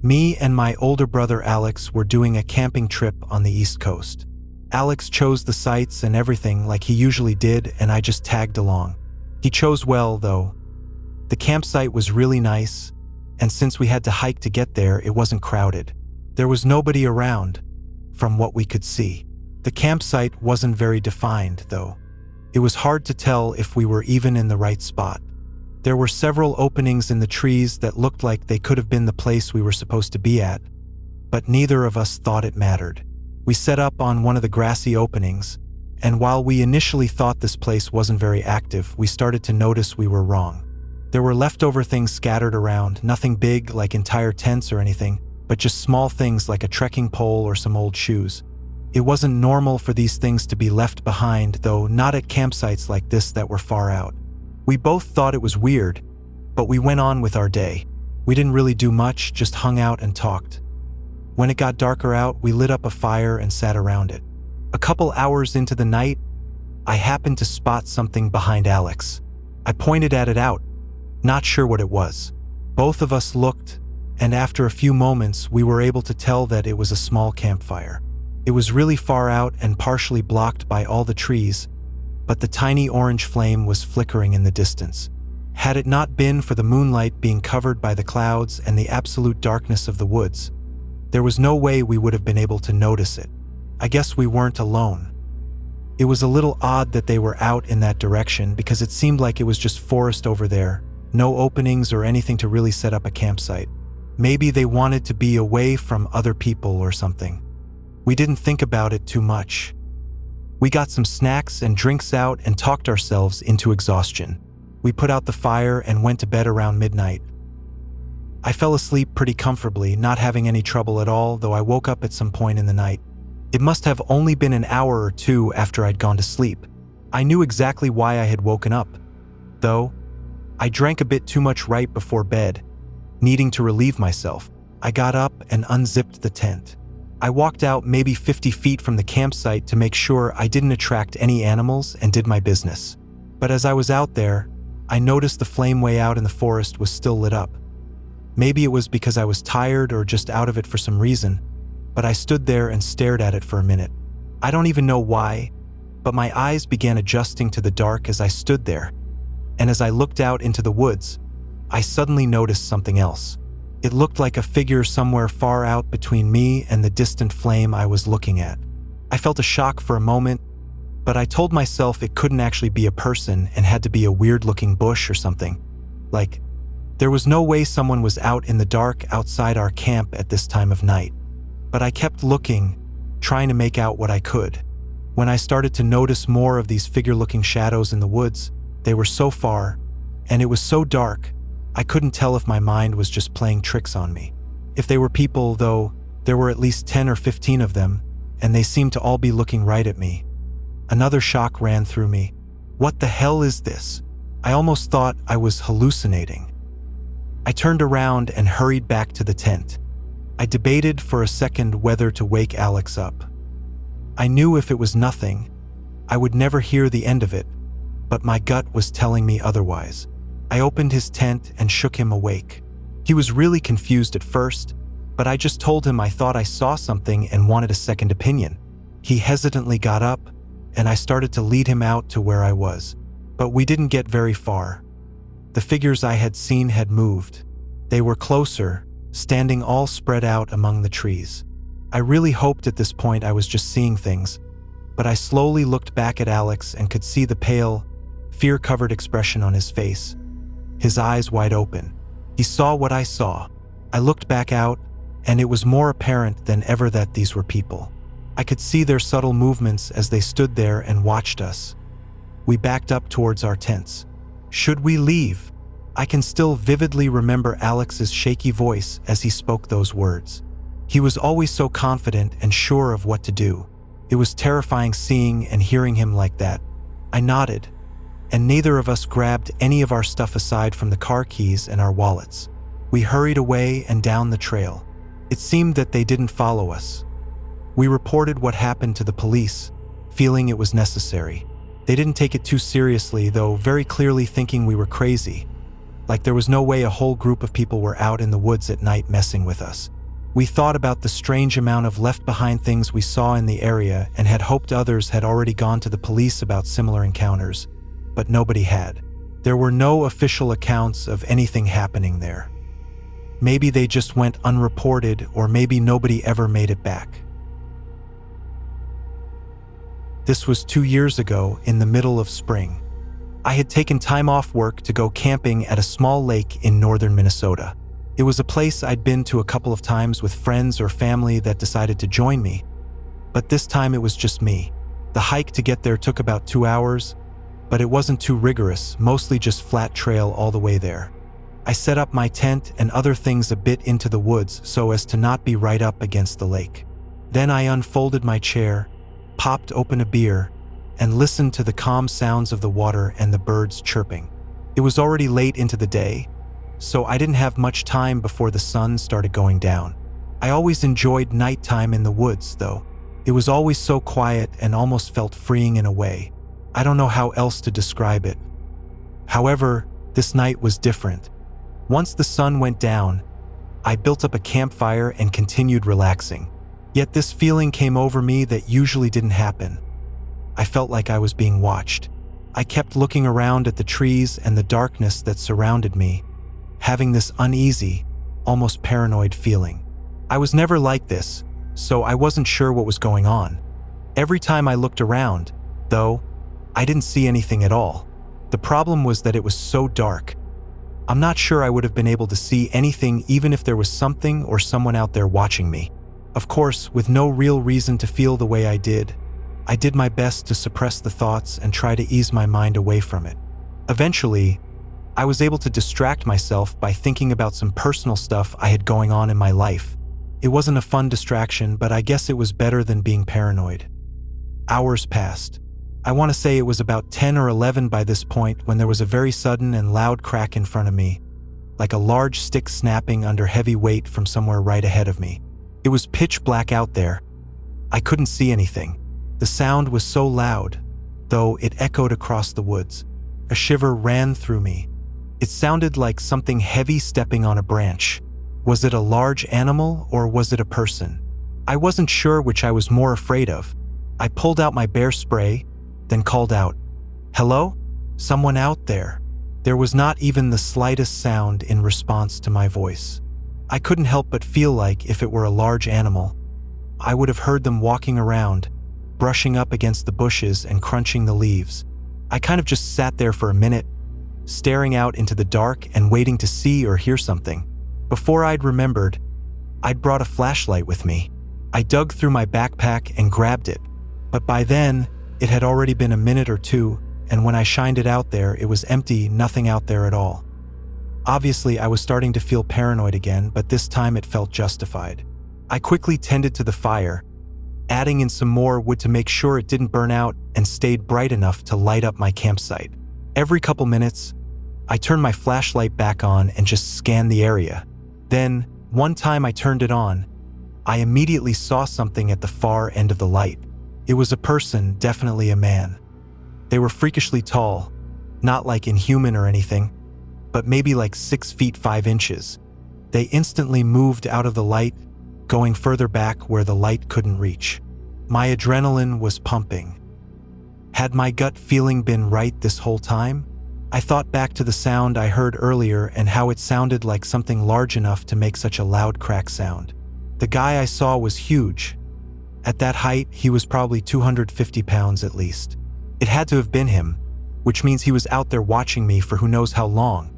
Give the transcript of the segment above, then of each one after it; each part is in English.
Me and my older brother Alex were doing a camping trip on the East Coast. Alex chose the sites and everything like he usually did, and I just tagged along. He chose well, though. The campsite was really nice, and since we had to hike to get there, it wasn't crowded. There was nobody around, from what we could see. The campsite wasn't very defined, though. It was hard to tell if we were even in the right spot. There were several openings in the trees that looked like they could have been the place we were supposed to be at, but neither of us thought it mattered. We set up on one of the grassy openings, and while we initially thought this place wasn't very active, we started to notice we were wrong. There were leftover things scattered around, nothing big like entire tents or anything, but just small things like a trekking pole or some old shoes. It wasn't normal for these things to be left behind, though not at campsites like this that were far out. We both thought it was weird, but we went on with our day. We didn't really do much, just hung out and talked. When it got darker out, we lit up a fire and sat around it. A couple hours into the night, I happened to spot something behind Alex. I pointed at it out, not sure what it was. Both of us looked, and after a few moments, we were able to tell that it was a small campfire. It was really far out and partially blocked by all the trees, but the tiny orange flame was flickering in the distance. Had it not been for the moonlight being covered by the clouds and the absolute darkness of the woods, there was no way we would have been able to notice it. I guess we weren't alone. It was a little odd that they were out in that direction because it seemed like it was just forest over there, no openings or anything to really set up a campsite. Maybe they wanted to be away from other people or something. We didn't think about it too much. We got some snacks and drinks out and talked ourselves into exhaustion. We put out the fire and went to bed around midnight. I fell asleep pretty comfortably, not having any trouble at all, though I woke up at some point in the night. It must have only been an hour or two after I'd gone to sleep. I knew exactly why I had woken up, though. I drank a bit too much right before bed. Needing to relieve myself, I got up and unzipped the tent. I walked out maybe 50 feet from the campsite to make sure I didn't attract any animals and did my business. But as I was out there, I noticed the flame way out in the forest was still lit up. Maybe it was because I was tired or just out of it for some reason, but I stood there and stared at it for a minute. I don't even know why, but my eyes began adjusting to the dark as I stood there, and as I looked out into the woods, I suddenly noticed something else. It looked like a figure somewhere far out between me and the distant flame I was looking at. I felt a shock for a moment, but I told myself it couldn't actually be a person and had to be a weird-looking bush or something. Like, there was no way someone was out in the dark outside our camp at this time of night. But I kept looking, trying to make out what I could. When I started to notice more of these figure-looking shadows in the woods, they were so far, and it was so dark, I couldn't tell if my mind was just playing tricks on me. If they were people, though, there were at least 10 or 15 of them, and they seemed to all be looking right at me. Another shock ran through me. What the hell is this? I almost thought I was hallucinating. I turned around and hurried back to the tent. I debated for a second whether to wake Alex up. I knew if it was nothing, I would never hear the end of it, but my gut was telling me otherwise. I opened his tent and shook him awake. He was really confused at first, but I just told him I thought I saw something and wanted a second opinion. He hesitantly got up, and I started to lead him out to where I was. But we didn't get very far. The figures I had seen had moved. They were closer, standing all spread out among the trees. I really hoped at this point I was just seeing things, but I slowly looked back at Alex and could see the pale, fear-covered expression on his face, his eyes wide open. He saw what I saw. I looked back out, and it was more apparent than ever that these were people. I could see their subtle movements as they stood there and watched us. We backed up towards our tents. Should we leave? I can still vividly remember Alex's shaky voice as he spoke those words. He was always so confident and sure of what to do. It was terrifying seeing and hearing him like that. I nodded, and neither of us grabbed any of our stuff aside from the car keys and our wallets. We hurried away and down the trail. It seemed that they didn't follow us. We reported what happened to the police, feeling it was necessary. They didn't take it too seriously, though very clearly thinking we were crazy. Like there was no way a whole group of people were out in the woods at night messing with us. We thought about the strange amount of left-behind things we saw in the area and had hoped others had already gone to the police about similar encounters, but nobody had. There were no official accounts of anything happening there. Maybe they just went unreported, or maybe nobody ever made it back. This was 2 years ago in the middle of spring. I had taken time off work to go camping at a small lake in northern Minnesota. It was a place I'd been to a couple of times with friends or family that decided to join me, but this time it was just me. The hike to get there took about 2 hours, but it wasn't too rigorous, mostly just flat trail all the way there. I set up my tent and other things a bit into the woods so as to not be right up against the lake. Then I unfolded my chair, popped open a beer, and listened to the calm sounds of the water and the birds chirping. It was already late into the day, so I didn't have much time before the sun started going down. I always enjoyed nighttime in the woods, though. It was always so quiet and almost felt freeing in a way. I don't know how else to describe it. However, this night was different. Once the sun went down, I built up a campfire and continued relaxing. Yet this feeling came over me that usually didn't happen. I felt like I was being watched. I kept looking around at the trees and the darkness that surrounded me, having this uneasy, almost paranoid feeling. I was never like this, so I wasn't sure what was going on. Every time I looked around, though, I didn't see anything at all. The problem was that it was so dark. I'm not sure I would have been able to see anything even if there was something or someone out there watching me. Of course, with no real reason to feel the way I did my best to suppress the thoughts and try to ease my mind away from it. Eventually, I was able to distract myself by thinking about some personal stuff I had going on in my life. It wasn't a fun distraction, but I guess it was better than being paranoid. Hours passed. I want to say it was about 10 or 11 by this point when there was a very sudden and loud crack in front of me, like a large stick snapping under heavy weight from somewhere right ahead of me. It was pitch black out there. I couldn't see anything. The sound was so loud, though it echoed across the woods. A shiver ran through me. It sounded like something heavy stepping on a branch. Was it a large animal or was it a person? I wasn't sure which I was more afraid of. I pulled out my bear spray, then called out, "Hello? Someone out there?" There was not even the slightest sound in response to my voice. I couldn't help but feel like if it were a large animal, I would have heard them walking around, brushing up against the bushes and crunching the leaves. I kind of just sat there for a minute, staring out into the dark and waiting to see or hear something. Before I'd remembered, I'd brought a flashlight with me. I dug through my backpack and grabbed it, but by then, it had already been a minute or two, and when I shined it out there, it was empty, nothing out there at all. Obviously, I was starting to feel paranoid again, but this time it felt justified. I quickly tended to the fire, adding in some more wood to make sure it didn't burn out and stayed bright enough to light up my campsite. Every couple minutes, I turned my flashlight back on and just scanned the area. Then, one time I turned it on, I immediately saw something at the far end of the light. It was a person, definitely a man. They were freakishly tall, not like inhuman or anything, but maybe like 6 feet 5 inches. They instantly moved out of the light, going further back where the light couldn't reach. My adrenaline was pumping. Had my gut feeling been right this whole time? I thought back to the sound I heard earlier and how it sounded like something large enough to make such a loud crack sound. The guy I saw was huge. At that height, he was probably 250 pounds at least. It had to have been him, which means he was out there watching me for who knows how long.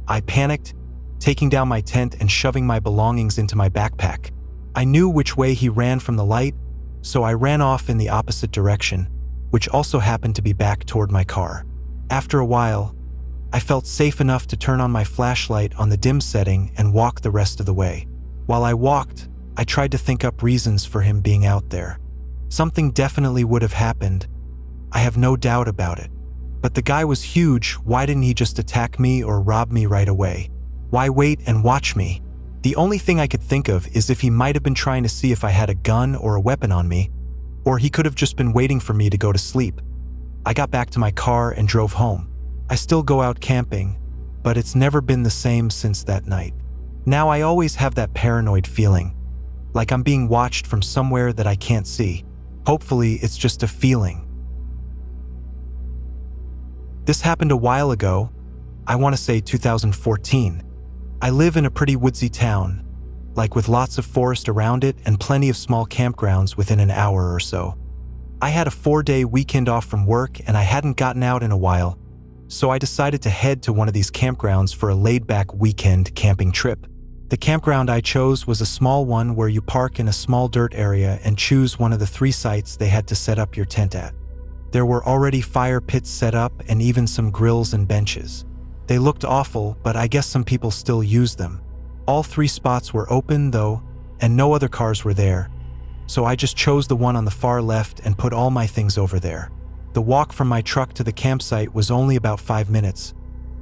I panicked, taking down my tent and shoving my belongings into my backpack. I knew which way he ran from the light, so I ran off in the opposite direction, which also happened to be back toward my car. After a while, I felt safe enough to turn on my flashlight on the dim setting and walk the rest of the way. While I walked, I tried to think up reasons for him being out there. Something definitely would have happened. I have no doubt about it. But the guy was huge, why didn't he just attack me or rob me right away? Why wait and watch me? The only thing I could think of is if he might have been trying to see if I had a gun or a weapon on me, or he could have just been waiting for me to go to sleep. I got back to my car and drove home. I still go out camping, but it's never been the same since that night. Now I always have that paranoid feeling, like I'm being watched from somewhere that I can't see. Hopefully, it's just a feeling. This happened a while ago. I want to say 2014. I live in a pretty woodsy town, like with lots of forest around it and plenty of small campgrounds within an hour or so. I had a 4-day weekend off from work and I hadn't gotten out in a while, so I decided to head to one of these campgrounds for a laid-back weekend camping trip. The campground I chose was a small one where you park in a small dirt area and choose one of the 3 sites they had to set up your tent at. There were already fire pits set up and even some grills and benches. They looked awful, but I guess some people still use them. All 3 spots were open, though, and no other cars were there, so I just chose the one on the far left and put all my things over there. The walk from my truck to the campsite was only about 5 minutes,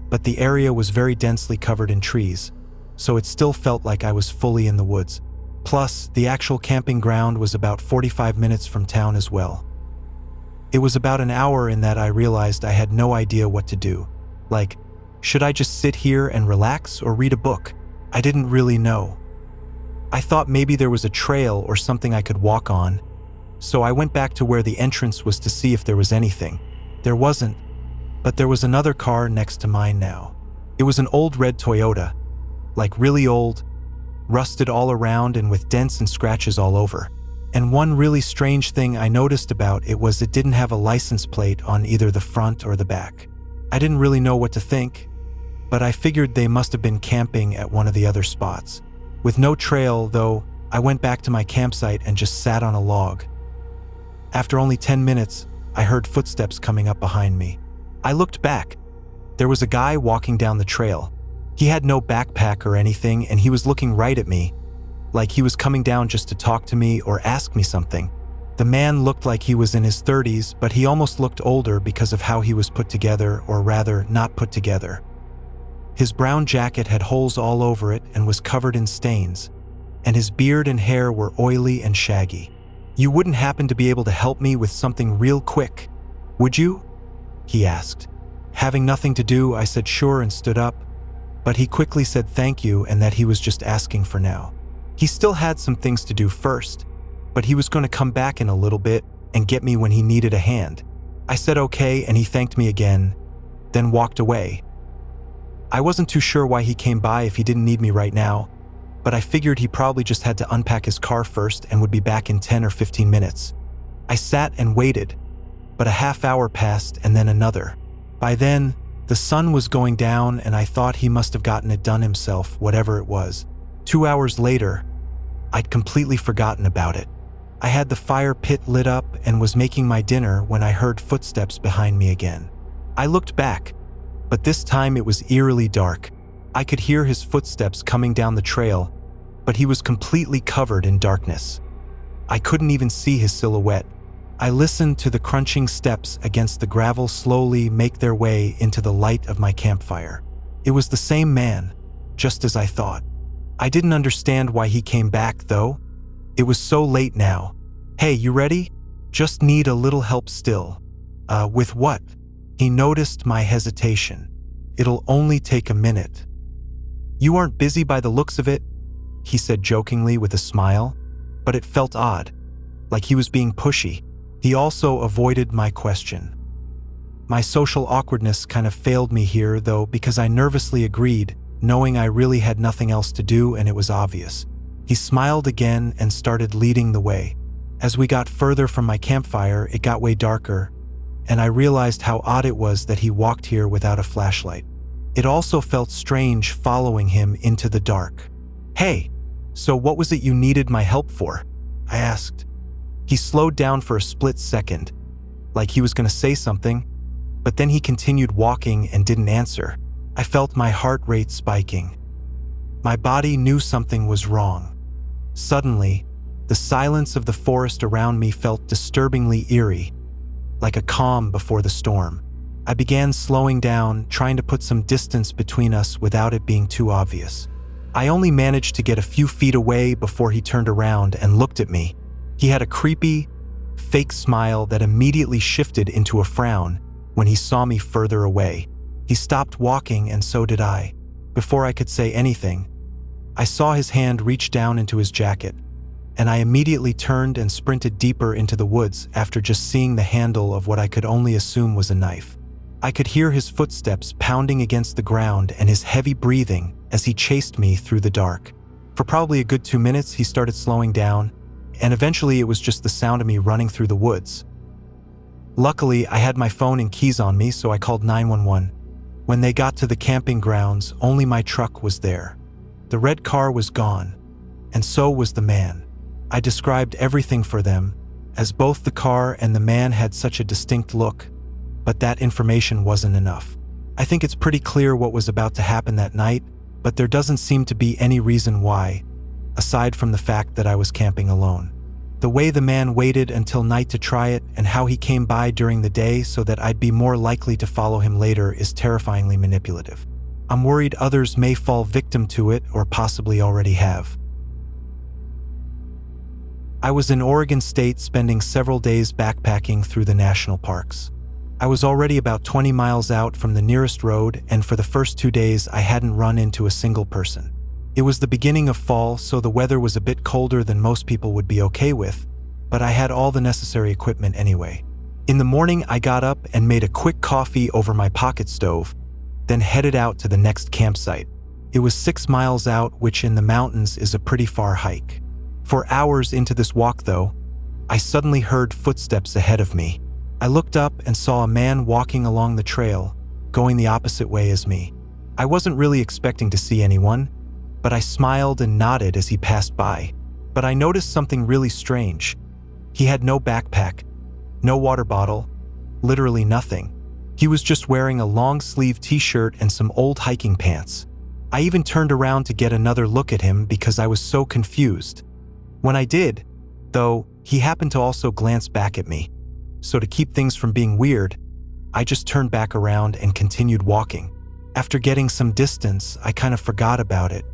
but the area was very densely covered in trees, so it still felt like I was fully in the woods. Plus, the actual camping ground was about 45 minutes from town as well. It was about an hour in that I realized I had no idea what to do. Like, should I just sit here and relax or read a book? I didn't really know. I thought maybe there was a trail or something I could walk on, so I went back to where the entrance was to see if there was anything. There wasn't, but there was another car next to mine now. It was an old red Toyota, like really old, rusted all around and with dents and scratches all over. And one really strange thing I noticed about it was it didn't have a license plate on either the front or the back. I didn't really know what to think, but I figured they must have been camping at one of the other spots. With no trail, though, I went back to my campsite and just sat on a log. After only 10 minutes, I heard footsteps coming up behind me. I looked back. There was a guy walking down the trail. He had no backpack or anything, and he was looking right at me, like he was coming down just to talk to me or ask me something. The man looked like he was in his 30s, but he almost looked older because of how he was put together, or rather, not put together. His brown jacket had holes all over it and was covered in stains, and his beard and hair were oily and shaggy. "You wouldn't happen to be able to help me with something real quick, would you?" he asked. Having nothing to do, I said sure and stood up, but he quickly said thank you and that he was just asking for now. He still had some things to do first, but he was going to come back in a little bit and get me when he needed a hand. I said okay, and he thanked me again, then walked away. I wasn't too sure why he came by if he didn't need me right now, but I figured he probably just had to unpack his car first and would be back in 10 or 15 minutes. I sat and waited, but a half hour passed and then another. By then, the sun was going down and I thought he must have gotten it done himself, whatever it was. 2 hours later, I'd completely forgotten about it. I had the fire pit lit up and was making my dinner when I heard footsteps behind me again. I looked back, but this time it was eerily dark. I could hear his footsteps coming down the trail, but he was completely covered in darkness. I couldn't even see his silhouette. I listened to the crunching steps against the gravel slowly make their way into the light of my campfire. It was the same man, just as I thought. I didn't understand why he came back, though. It was so late now. "Hey, you ready? Just need a little help still." With what?" He noticed my hesitation. "It'll only take a minute." "You aren't busy by the looks of it," he said jokingly with a smile, but it felt odd, like he was being pushy. He also avoided my question. My social awkwardness kind of failed me here, though, because I nervously agreed, knowing I really had nothing else to do and it was obvious. He smiled again and started leading the way. As we got further from my campfire, it got way darker, and I realized how odd it was that he walked here without a flashlight. It also felt strange following him into the dark. "Hey, so what was it you needed my help for?" I asked. He slowed down for a split second, like he was going to say something, but then he continued walking and didn't answer. I felt my heart rate spiking. My body knew something was wrong. Suddenly, the silence of the forest around me felt disturbingly eerie, like a calm before the storm. I began slowing down, trying to put some distance between us without it being too obvious. I only managed to get a few feet away before he turned around and looked at me. He had a creepy, fake smile that immediately shifted into a frown when he saw me further away. He stopped walking and so did I. Before I could say anything, I saw his hand reach down into his jacket, and I immediately turned and sprinted deeper into the woods after just seeing the handle of what I could only assume was a knife. I could hear his footsteps pounding against the ground and his heavy breathing as he chased me through the dark. For probably a good 2 minutes, he started slowing down, and eventually it was just the sound of me running through the woods. Luckily, I had my phone and keys on me, so I called 911. When they got to the camping grounds, only my truck was there. The red car was gone, and so was the man. I described everything for them, as both the car and the man had such a distinct look, but that information wasn't enough. I think it's pretty clear what was about to happen that night, but there doesn't seem to be any reason why, aside from the fact that I was camping alone. The way the man waited until night to try it and how he came by during the day so that I'd be more likely to follow him later is terrifyingly manipulative. I'm worried others may fall victim to it or possibly already have. I was in Oregon State spending several days backpacking through the national parks. I was already about 20 miles out from the nearest road, and for the first 2 days I hadn't run into a single person. It was the beginning of fall, so the weather was a bit colder than most people would be okay with, but I had all the necessary equipment anyway. In the morning, I got up and made a quick coffee over my pocket stove, then headed out to the next campsite. It was 6 miles out, which in the mountains is a pretty far hike. For hours into this walk, though, I suddenly heard footsteps ahead of me. I looked up and saw a man walking along the trail, going the opposite way as me. I wasn't really expecting to see anyone, but I smiled and nodded as he passed by. But I noticed something really strange. He had no backpack, no water bottle, literally nothing. He was just wearing a long-sleeved t-shirt and some old hiking pants. I even turned around to get another look at him because I was so confused. When I did, though, he happened to also glance back at me. So to keep things from being weird, I just turned back around and continued walking. After getting some distance, I kind of forgot about it.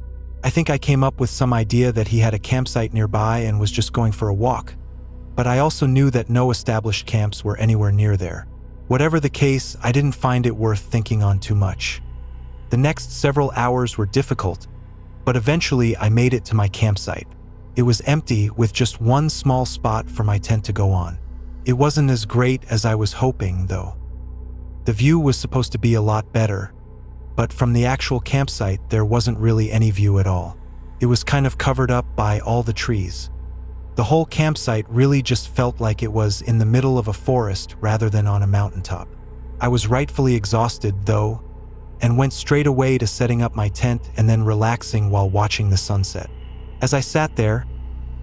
I think I came up with some idea that he had a campsite nearby and was just going for a walk. But I also knew that no established camps were anywhere near there. Whatever the case, I didn't find it worth thinking on too much. The next several hours were difficult, but eventually I made it to my campsite. It was empty with just one small spot for my tent to go on. It wasn't as great as I was hoping, though. The view was supposed to be a lot better, but from the actual campsite, there wasn't really any view at all. It was kind of covered up by all the trees. The whole campsite really just felt like it was in the middle of a forest rather than on a mountaintop. I was rightfully exhausted, though, and went straight away to setting up my tent and then relaxing while watching the sunset. As I sat there,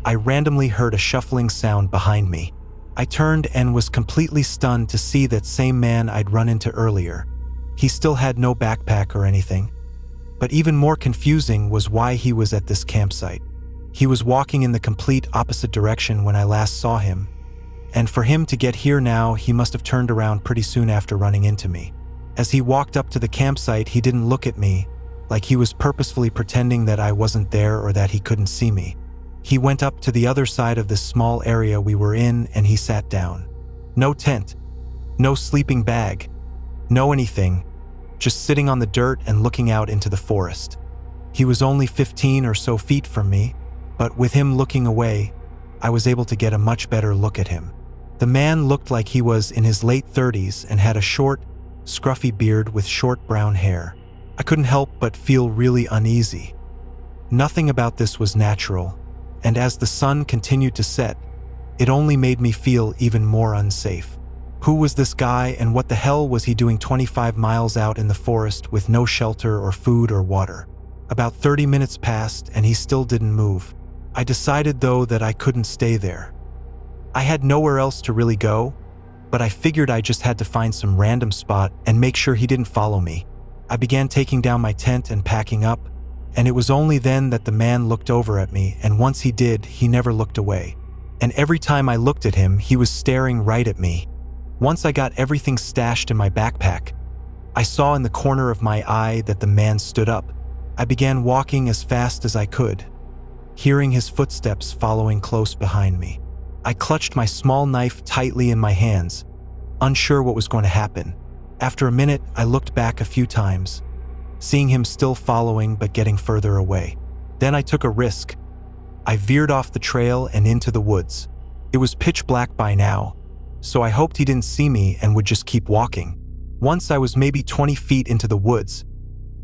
I randomly heard a shuffling sound behind me. I turned and was completely stunned to see that same man I'd run into earlier. He still had no backpack or anything, but even more confusing was why he was at this campsite. He was walking in the complete opposite direction when I last saw him, and for him to get here now, he must have turned around pretty soon after running into me. As he walked up to the campsite, he didn't look at me, like he was purposefully pretending that I wasn't there or that he couldn't see me. He went up to the other side of this small area we were in and he sat down. No tent, no sleeping bag, no anything, just sitting on the dirt and looking out into the forest. He was only 15 or so feet from me, but with him looking away, I was able to get a much better look at him. The man looked like he was in his late 30s and had a short, scruffy beard with short brown hair. I couldn't help but feel really uneasy. Nothing about this was natural, and as the sun continued to set, it only made me feel even more unsafe. Who was this guy and what the hell was he doing 25 miles out in the forest with no shelter or food or water? About 30 minutes passed and he still didn't move. I decided though that I couldn't stay there. I had nowhere else to really go, but I figured I just had to find some random spot and make sure he didn't follow me. I began taking down my tent and packing up, and it was only then that the man looked over at me, and once he did, he never looked away. And every time I looked at him, he was staring right at me. Once I got everything stashed in my backpack, I saw in the corner of my eye that the man stood up. I began walking as fast as I could, hearing his footsteps following close behind me. I clutched my small knife tightly in my hands, unsure what was going to happen. After a minute, I looked back a few times, seeing him still following but getting further away. Then I took a risk. I veered off the trail and into the woods. It was pitch black by now, so I hoped he didn't see me and would just keep walking. Once I was maybe 20 feet into the woods,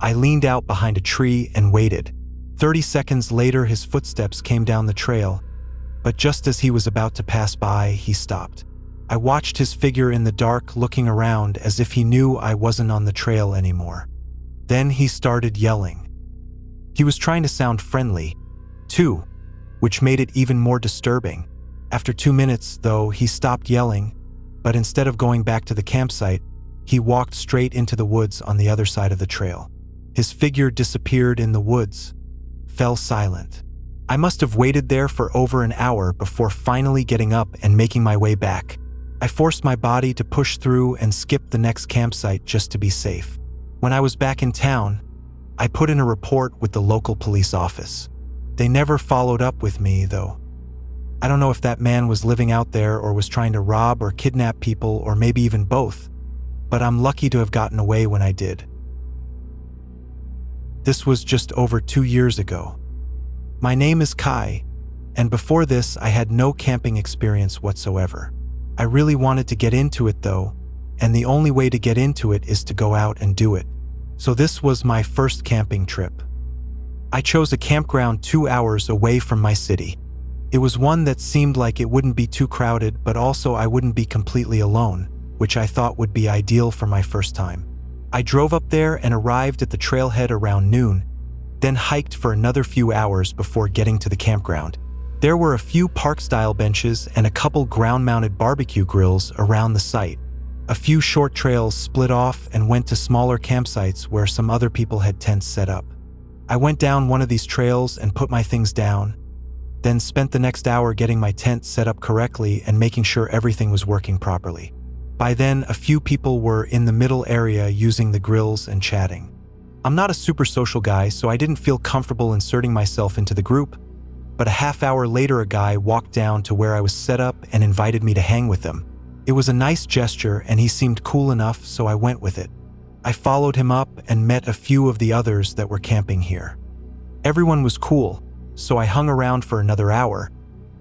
I leaned out behind a tree and waited. 30 seconds later, his footsteps came down the trail, but just as he was about to pass by, he stopped. I watched his figure in the dark, looking around as if he knew I wasn't on the trail anymore. Then he started yelling. He was trying to sound friendly, too, which made it even more disturbing. After 2 minutes, though, he stopped yelling, but instead of going back to the campsite, he walked straight into the woods on the other side of the trail. His figure disappeared in the woods, fell silent. I must have waited there for over an hour before finally getting up and making my way back. I forced my body to push through and skip the next campsite just to be safe. When I was back in town, I put in a report with the local police office. They never followed up with me, though. I don't know if that man was living out there or was trying to rob or kidnap people, or maybe even both, but I'm lucky to have gotten away when I did. This was just over 2 years ago. My name is Kai, and before this I had no camping experience whatsoever. I really wanted to get into it though, and the only way to get into it is to go out and do it. So this was my first camping trip. I chose a campground 2 hours away from my city. It was one that seemed like it wouldn't be too crowded, but also I wouldn't be completely alone, which I thought would be ideal for my first time. I drove up there and arrived at the trailhead around noon, then hiked for another few hours before getting to the campground. There were a few park-style benches and a couple ground-mounted barbecue grills around the site. A few short trails split off and went to smaller campsites where some other people had tents set up. I went down one of these trails and put my things down, then spent the next hour getting my tent set up correctly and making sure everything was working properly. By then, a few people were in the middle area using the grills and chatting. I'm not a super social guy, so I didn't feel comfortable inserting myself into the group, but a half hour later a guy walked down to where I was set up and invited me to hang with him. It was a nice gesture and he seemed cool enough, so I went with it. I followed him up and met a few of the others that were camping here. Everyone was cool, so I hung around for another hour,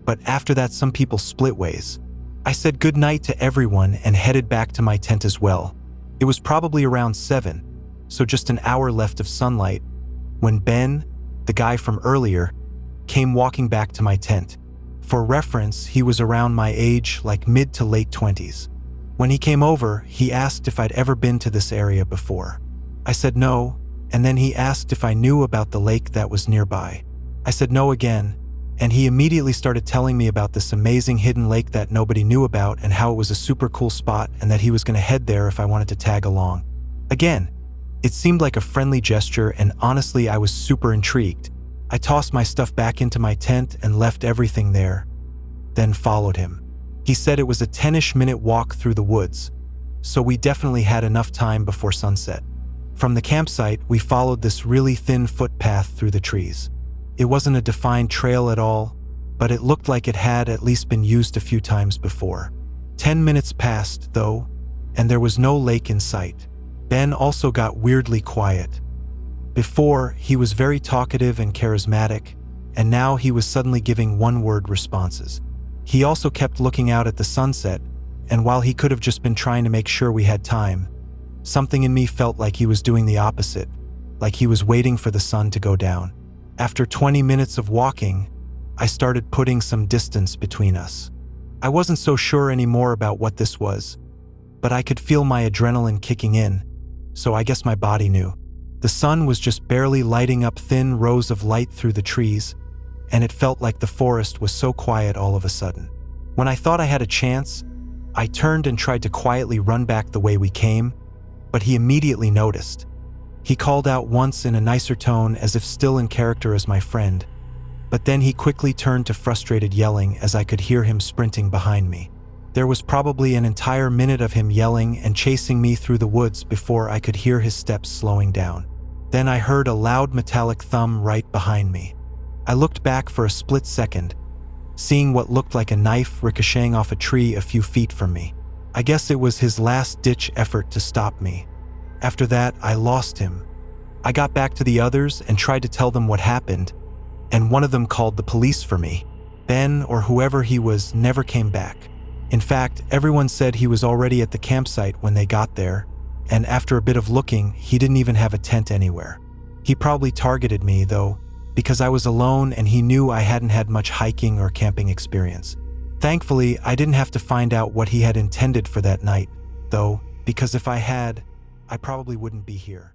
but after that some people split ways. I said goodnight to everyone and headed back to my tent as well. It was probably around 7, so just an hour left of sunlight, when Ben, the guy from earlier, came walking back to my tent. For reference, he was around my age, like mid to late 20s. When he came over, he asked if I'd ever been to this area before. I said no, and then he asked if I knew about the lake that was nearby. I said no again, and he immediately started telling me about this amazing hidden lake that nobody knew about and how it was a super cool spot and that he was going to head there if I wanted to tag along. Again, it seemed like a friendly gesture, and honestly I was super intrigued. I tossed my stuff back into my tent and left everything there, then followed him. He said it was a 10-ish minute walk through the woods, so we definitely had enough time before sunset. From the campsite, we followed this really thin footpath through the trees. It wasn't a defined trail at all, but it looked like it had at least been used a few times before. 10 minutes passed, though, and there was no lake in sight. Ben also got weirdly quiet. Before, he was very talkative and charismatic, and now he was suddenly giving one-word responses. He also kept looking out at the sunset, and while he could have just been trying to make sure we had time, something in me felt like he was doing the opposite, like he was waiting for the sun to go down. After 20 minutes of walking, I started putting some distance between us. I wasn't so sure anymore about what this was, but I could feel my adrenaline kicking in, so I guess my body knew. The sun was just barely lighting up thin rows of light through the trees, and it felt like the forest was so quiet all of a sudden. When I thought I had a chance, I turned and tried to quietly run back the way we came, but he immediately noticed. He called out once in a nicer tone, as if still in character as my friend, but then he quickly turned to frustrated yelling as I could hear him sprinting behind me. There was probably an entire minute of him yelling and chasing me through the woods before I could hear his steps slowing down. Then I heard a loud metallic thump right behind me. I looked back for a split second, seeing what looked like a knife ricocheting off a tree a few feet from me. I guess it was his last-ditch effort to stop me. After that, I lost him. I got back to the others and tried to tell them what happened, and one of them called the police for me. Ben, or whoever he was, never came back. In fact, everyone said he was already at the campsite when they got there, and after a bit of looking, he didn't even have a tent anywhere. He probably targeted me, though, because I was alone and he knew I hadn't had much hiking or camping experience. Thankfully, I didn't have to find out what he had intended for that night, though, because if I had, I probably wouldn't be here.